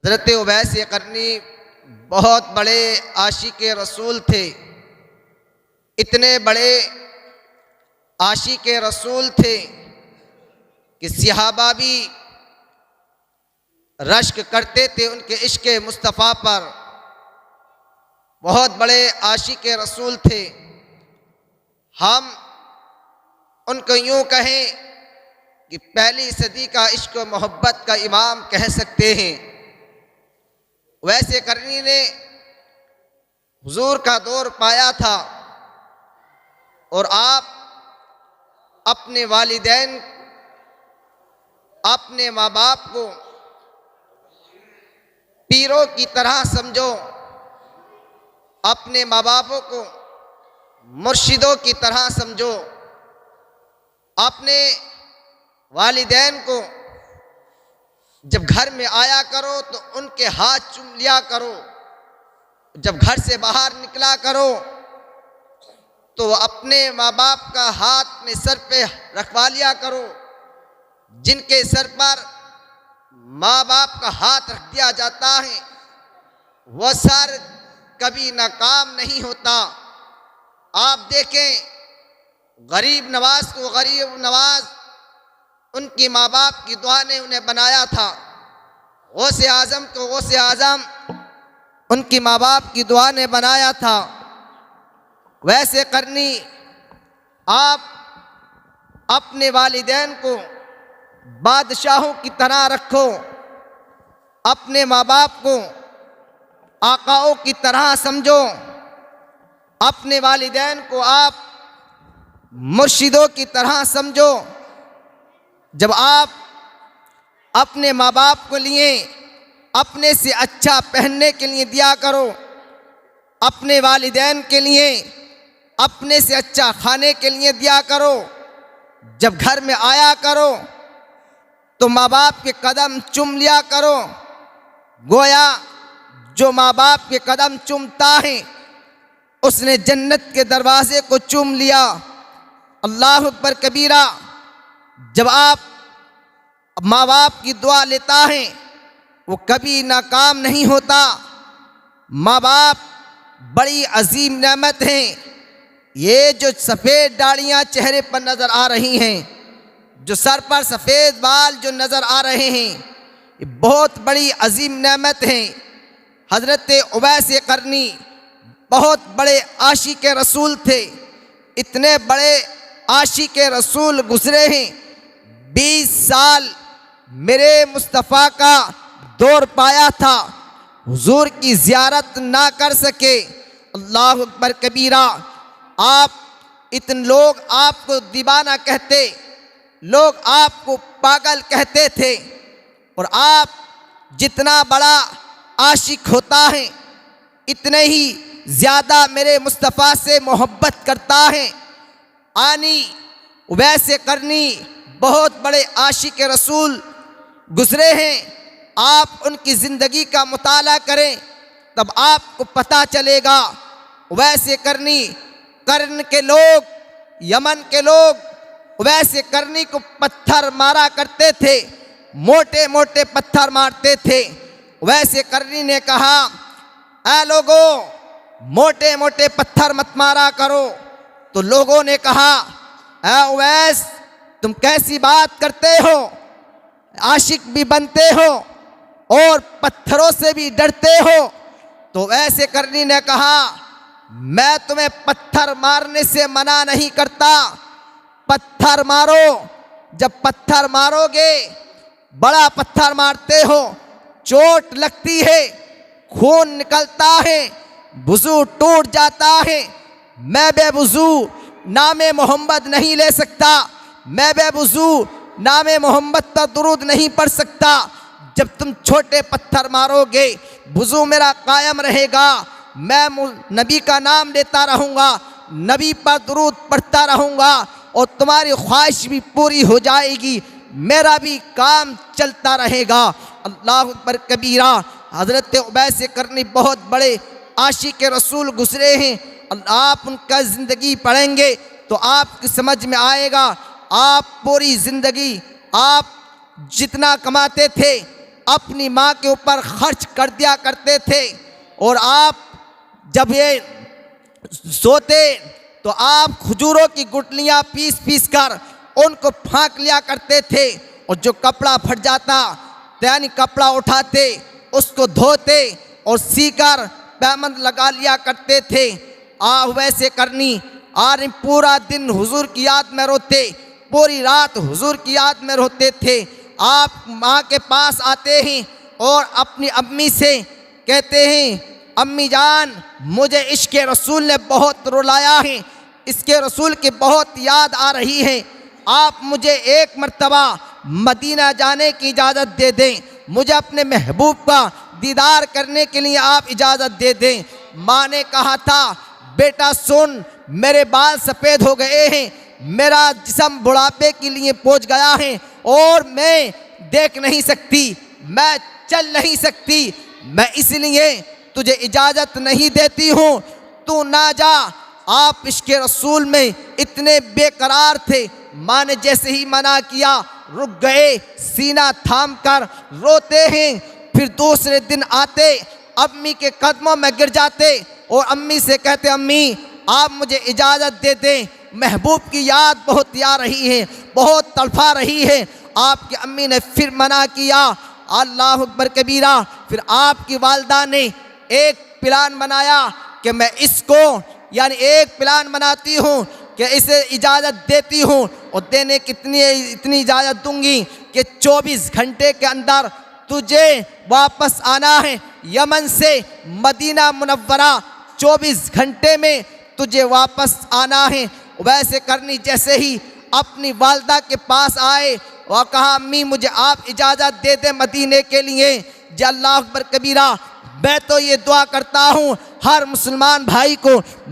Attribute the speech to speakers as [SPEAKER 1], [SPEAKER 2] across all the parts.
[SPEAKER 1] हज़रत उवैस क़रनी बहुत बड़े आशिक रसूल थे। इतने बड़े आशिक रसूल थे कि सहाबा भी रश्क करते थे उनके इश्क मुस्तफ़ा पर। बहुत बड़े आशिक रसूल थे। हम उनको यूँ कहें कि पहली सदी का इश्क व मोहब्बत का इमाम कह सकते हैं। वैसे करनी ने हुजूर का दौर पाया था और आप अपने वालिदैन, अपने माँ बाप को पीरों की तरह समझो, अपने माँ बापों को मुर्शिदों की तरह समझो, अपने वालिदैन को जब घर में आया करो तो उनके हाथ चूम लिया करो, जब घर से बाहर निकला करो तो अपने माँ बाप का हाथ अपने सर पे रखवा लिया करो। जिनके सर पर माँ बाप का हाथ रख दिया जाता है वह सर कभी नाकाम नहीं होता। आप देखें गरीब नवाज को गरीब नवाज उनकी माँ बाप की दुआ ने उन्हें बनाया था। गौसे आज़म को गौसे आज़म उनकी माँ बाप की दुआ ने बनाया था। वैसे करनी आप अपने वालिदैन को बादशाहों की तरह रखो, अपने माँ बाप को आकाओं की तरह समझो, अपने वालिदैन को आप मुर्शिदों की तरह समझो। जब आप अपने माँ बाप को लिए अपने से अच्छा पहनने के लिए दिया करो, अपने वालिदैन के लिए अपने से अच्छा खाने के लिए दिया करो। जब घर में आया करो तो माँ बाप के कदम चूम लिया करो। गोया जो माँ बाप के कदम चूमता है उसने जन्नत के दरवाजे को चूम लिया। अल्लाह अकबर कबीरा। जब आप माँ बाप की दुआ लेता है वो कभी नाकाम नहीं होता। माँ बाप बड़ी अजीम नेमत हैं। ये जो सफ़ेद दाढ़ियाँ चेहरे पर नज़र आ रही हैं, जो सर पर सफ़ेद बाल जो नज़र आ रहे हैं, ये बहुत बड़ी अजीम नेमत हैं। हज़रत उवैस क़रनी बहुत बड़े आशिक रसूल थे। इतने बड़े आशिक रसूल गुज़रे हैं। 20 साल मेरे मुस्तफ़ा का दौर पाया था, हुजूर की ज़ियारत ना कर सके। अल्लाह अकबर कबीरा। आप इतने लोग आपको दीवाना कहते, लोग आपको पागल कहते थे, और आप जितना बड़ा आशिक होता है इतने ही ज़्यादा मेरे मुस्तफ़ा से मोहब्बत करता है। आनी उवैस क़रनी बहुत बड़े आशिक रसूल गुज़रे हैं। आप उनकी ज़िंदगी का मुताला करें तब आपको पता चलेगा। उवैस क़रनी, कर्न के लोग, यमन के लोग उवैस क़रनी को पत्थर मारा करते थे, मोटे मोटे पत्थर मारते थे। उवैस क़रनी ने कहा, ऐ लोगों मोटे मोटे पत्थर मत मारा करो। तो लोगों ने कहा, ऐ उवैस तुम कैसी बात करते हो, आशिक भी बनते हो और पत्थरों से भी डरते हो। तो उवैस क़रनी ने कहा, मैं तुम्हें पत्थर मारने से मना नहीं करता, पत्थर मारो। जब पत्थर मारोगे, बड़ा पत्थर मारते हो, चोट लगती है, खून निकलता है, वुज़ू टूट जाता है। मैं बेवुज़ू नामे मोहम्मद नहीं ले सकता, मैं बेवुज़ू नामे मोहम्मद पर दुरूद नहीं पढ़ सकता। जब तुम छोटे पत्थर मारोगे वुज़ू मेरा कायम रहेगा, मैं नबी का नाम लेता रहूँगा, नबी पर दुरूद पढ़ता रहूँगा और तुम्हारी ख्वाहिश भी पूरी हो जाएगी, मेरा भी काम चलता रहेगा। अल्लाह अकबर कबीरा। हज़रत उवैस क़रनी बहुत बड़े आशिक रसूल गुज़रे हैं। आप उनका ज़िंदगी पढ़ेंगे तो आपकी समझ में आएगा। आप पूरी ज़िंदगी आप जितना कमाते थे अपनी माँ के ऊपर खर्च कर दिया करते थे। और आप जब ये सोते तो आप खजूरों की गुठलियाँ पीस पीस कर उनको फाँक लिया करते थे। और जो कपड़ा फट जाता यानी कपड़ा उठाते, उसको धोते और सीकर पैबंद लगा लिया करते थे। वैसे करनी और पूरा दिन हुजूर की याद में रोते, पूरी रात हुजूर की याद में रोते थे। आप माँ के पास आते हैं और अपनी अम्मी से कहते हैं, अम्मी जान मुझे इश्क़ रसूल ने बहुत रुलाया है, इसके रसूल की बहुत याद आ रही है, आप मुझे एक मर्तबा मदीना जाने की इजाज़त दे दें, मुझे अपने महबूब का दीदार करने के लिए आप इजाज़त दे दें। माँ ने कहा था, बेटा सुन, मेरे बाल सफ़ेद हो गए हैं, मेरा जिस्म बुढ़ापे के लिए पहुँच गया है और मैं देख नहीं सकती, मैं चल नहीं सकती, मैं इसलिए तुझे इजाज़त नहीं देती हूँ, तू ना जा। आप इश्क़ रसूल में इतने बेकरार थे, माँ ने जैसे ही मना किया रुक गए, सीना थाम कर रोते हैं। फिर दूसरे दिन आते, अम्मी के कदमों में गिर जाते और अम्मी से कहते, अम्मी आप मुझे इजाज़त दे दें, महबूब की याद बहुत आ रही है, बहुत तड़फा रही है। आपकी अम्मी ने फिर मना किया, अल्लाह अकबर कबीरा। फिर आपकी वालदा ने एक प्लान बनाया कि मैं इसको यानी एक प्लान बनाती हूँ कि इसे इजाज़त देती हूँ और देने कितनी इतनी इजाज़त दूंगी कि 24 घंटे के अंदर तुझे वापस आना है यमन से मदीना मुनव्वरा, 24 घंटे में तुझे वापस आना है। वैसे करनी जैसे ही अपनी वालदा के पास आए और कहा, अम्मी मुझे आप इजाज़त दे दें मदीने के लिए। अल्लाह अकबर कबीरा, मैं तो ये दुआ करता हूँ हर मुसलमान भाई को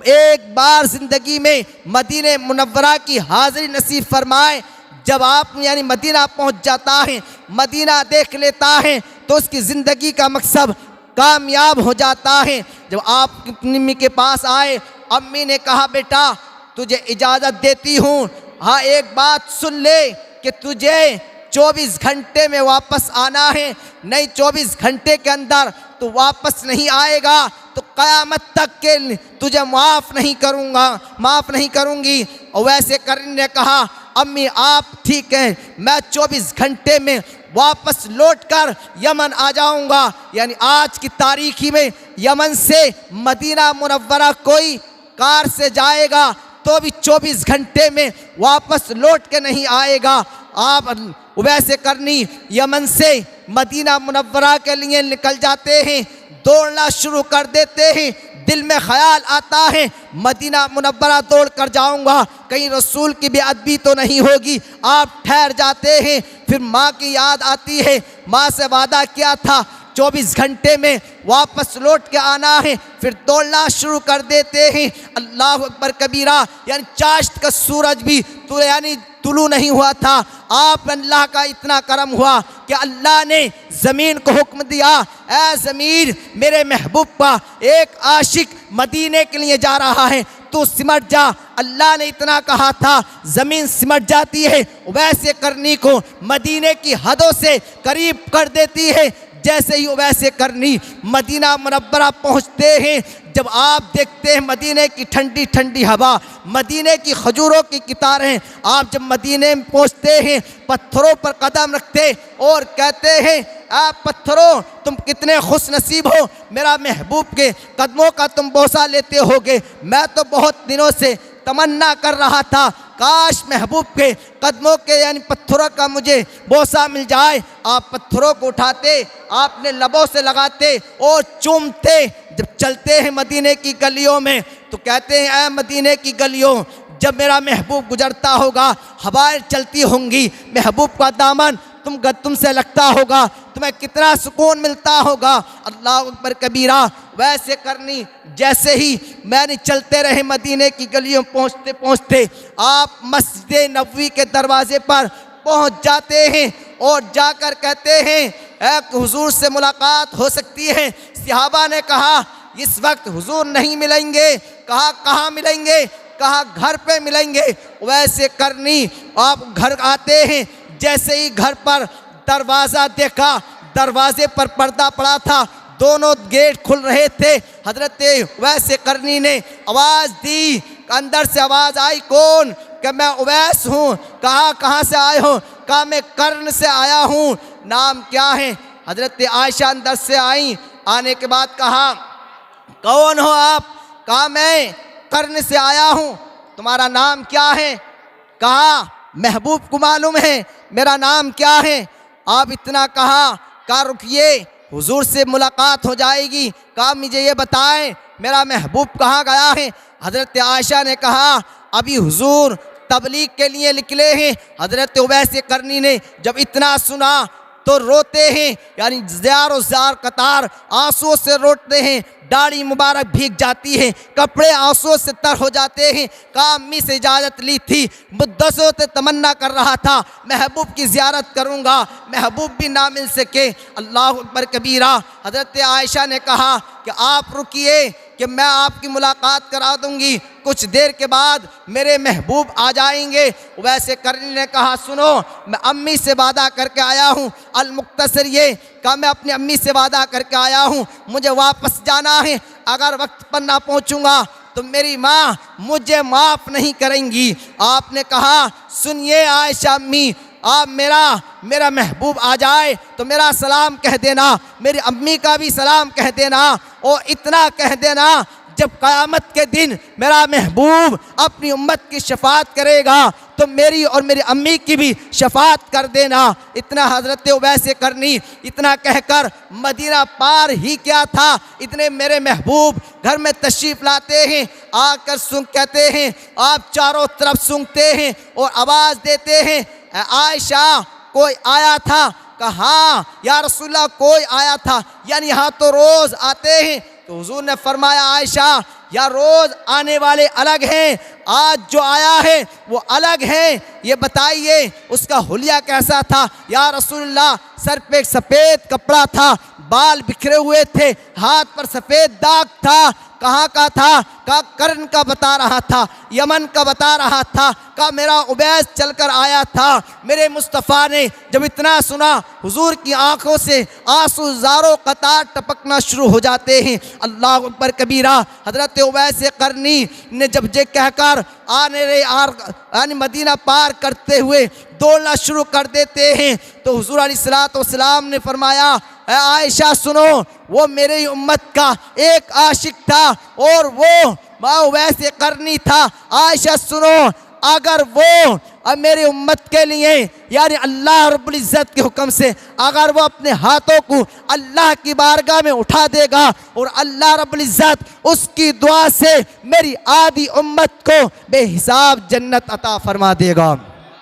[SPEAKER 1] एक बार ज़िंदगी में मदीने मुनव्वरा की हाज़िरी नसीब फरमाए। जब आप यानी मदीना पहुँच जाता है, मदीना देख लेता है तो उसकी ज़िंदगी का मकसद कामयाब हो जाता है। जब आप अपनी अम्मी के पास आए, अम्मी ने कहा, बेटा तुझे इजाज़त देती हूँ, हाँ एक बात सुन ले कि तुझे 24 घंटे में वापस आना है, नहीं 24 घंटे के अंदर तो वापस नहीं आएगा तो क़यामत तक के तुझे माफ़ नहीं करूँगा, माफ़ नहीं करूँगी। और वैसे करने ने कहा, अम्मी आप ठीक हैं, मैं 24 घंटे में वापस लौटकर यमन आ जाऊँगा। यानी आज की तारीख़ी में यमन से मदीना मुनव्वरा कोई कार से जाएगा तो भी 24 घंटे में वापस लौट के नहीं आएगा। आप वैसे करनी यमन से मदीना मुनव्वरा के लिए निकल जाते हैं, दौड़ना शुरू कर देते हैं। दिल में ख्याल आता है मदीना मुनव्वरा दौड़ कर जाऊँगा, कहीं रसूल की बेअदबी तो नहीं होगी। आप ठहर जाते हैं, फिर माँ की याद आती है, माँ से वादा किया था 24 घंटे में वापस लौट के आना है, फिर दौड़ना शुरू कर देते हैं। अल्लाह अकबर कबीरा, यानी चाश्त का सूरज भी यानी तुलू नहीं हुआ था। आप अल्लाह का इतना करम हुआ कि अल्लाह ने ज़मीन को हुक्म दिया, ऐ ज़मीन मेरे महबूब का एक आशिक मदीने के लिए जा रहा है, तू सिमट जा। अल्लाह ने इतना कहा था, ज़मीन सिमट जाती है। वैसे करनी को मदीने की हदों से करीब कर देती है। जैसे ही वैसे करनी मदीना मुनव्वरा पहुँचते हैं, जब आप देखते हैं मदीने की ठंडी ठंडी हवा, मदीने की खजूरों की कितारें, आप जब मदीने में पहुँचते हैं पत्थरों पर कदम रखते और कहते हैं, आप पत्थरों तुम कितने खुश नसीब हो, मेरा महबूब के कदमों का तुम बोसा लेते होगे। मैं तो बहुत दिनों से तमन्ना कर रहा था, काश महबूब के कदमों के यानी पत्थरों का मुझे बोसा मिल जाए। आप पत्थरों को उठाते, आपने लबों से लगाते और चूमते। जब चलते हैं मदीने की गलियों में तो कहते हैं, ऐ मदीने की गलियों, जब मेरा महबूब गुजरता होगा, हवाएं चलती होंगी, महबूब का दामन तुमसे लगता होगा, तुम्हें कितना सुकून मिलता होगा। अल्लाह अकबर कबीरा। वैसे करनी जैसे ही मैंने चलते रहे मदीने की गलियों पहुँचते पहुँचते आप मस्जिद नबवी के दरवाजे पर पहुँच जाते हैं और जाकर कहते हैं, हुजूर से मुलाकात हो सकती है। सहाबा ने कहा, इस वक्त हुजूर नहीं मिलेंगे। कहा, कहाँ मिलेंगे? कहा, घर पे मिलेंगे। वैसे करनी आप घर आते हैं, जैसे ही घर पर दरवाज़ा देखा, दरवाजे पर पर्दा पड़ा था, दोनों गेट खुल रहे थे। हजरत उवैस करनी ने आवाज़ दी, अंदर से आवाज़ आई, कौन? कि मैं उवैस हूँ। कहाँ से आए हो? कहा मैं कर्ण से आया हूँ। नाम क्या है? हजरत आयशा अंदर से आई। आने के बाद कहा, कौन हो आप? कहा मैं कर्ण से आया हूँ। तुम्हारा नाम क्या है? कहा महबूब को मालूम है मेरा नाम क्या है। आप इतना कहा रुकिए हुजूर से मुलाकात हो जाएगी। कहा मुझे ये बताएं मेरा महबूब कहाँ गया है। हजरत आयशा ने कहा अभी हुजूर तबलीग के लिए निकले हैं। हजरत उवैस करनी ने जब इतना सुना तो रोते हैं, यानी ज़ार कतार आंसुओं से रोते हैं, दाढ़ी मुबारक भीग जाती है, कपड़े आंसुओं से तर हो जाते हैं। कहा अम्मी से इजाज़त ली थी, मुद्दसों से तमन्ना कर रहा था महबूब की ज़ियारत करूँगा, महबूब भी ना मिल सके। अल्लाह अकबर कबीरा। हज़रत आयशा ने कहा कि आप रुकिए कि मैं आपकी मुलाकात करा दूँगी, कुछ देर के बाद मेरे महबूब आ जाएंगे। वैसे करनी ने कहा सुनो मैं अम्मी से वादा करके आया हूँ। अल-मुख्तसर ये कहा मैं अपनी अम्मी से वादा करके आया हूँ, मुझे वापस जाना है, अगर वक्त पर ना पहुँचूँगा तो मेरी माँ मुझे माफ़ नहीं करेंगी। आपने कहा सुनिए आयशा अम्मी, आप मेरा महबूब आ जाए तो मेरा सलाम कह देना, मेरी अम्मी का भी सलाम कह देना, और इतना कह देना जब क़यामत के दिन मेरा महबूब अपनी उम्मत की शफाअत करेगा तो मेरी और मेरी अम्मी की भी शफाअत कर देना। इतना हज़रत उवैस करनी इतना कहकर मदीना पार ही क्या था, इतने मेरे महबूब घर में तशरीफ़ लाते हैं, आकर कहते हैं, आप चारों तरफ सूंघते हैं और आवाज़ देते हैं आयशा कोई आया था। कहा या रसूलल्लाह कोई आया था, यानी यहाँ तो रोज़ आते हैं। तो हुजूर ने फरमाया आयशा या रोज़ आने वाले अलग हैं, आज जो आया है वो अलग है, ये बताइए उसका हुलिया कैसा था। या रसूलल्लाह सर पे एक सफ़ेद कपड़ा था, बाल बिखरे हुए थे, हाथ पर सफ़ेद दाग था। कहाँ का था? कहा कर्ण का बता रहा था, यमन का बता रहा था। कहा मेरा उवैस चलकर आया था। मेरे मुस्तफ़ा ने जब इतना सुना हुजूर की आंखों से आंसू ज़ारों कतार टपकना शुरू हो जाते हैं। अल्लाह अकबर कबीरा। हज़रत उवैस करनी ने जब ये कहकर यानी मदीना पार करते हुए दौड़ना शुरू कर देते हैं तो हुजूर अलैहिस्सलातु वस्सलाम ने फरमाया आयशा सुनो, वो मेरी उम्मत का एक आशिक था और वो उवैस करनी था। आयशा सुनो, अगर वो अब मेरी उम्मत के लिए यानी अल्लाह रब्बुल इज़्ज़त के हुक्म से अगर वो अपने हाथों को अल्लाह की बारगाह में उठा देगा और अल्लाह रब्बुल इज़्ज़त उसकी दुआ से मेरी आधी उम्मत को बेहिसाब जन्नत अता फरमा देगा।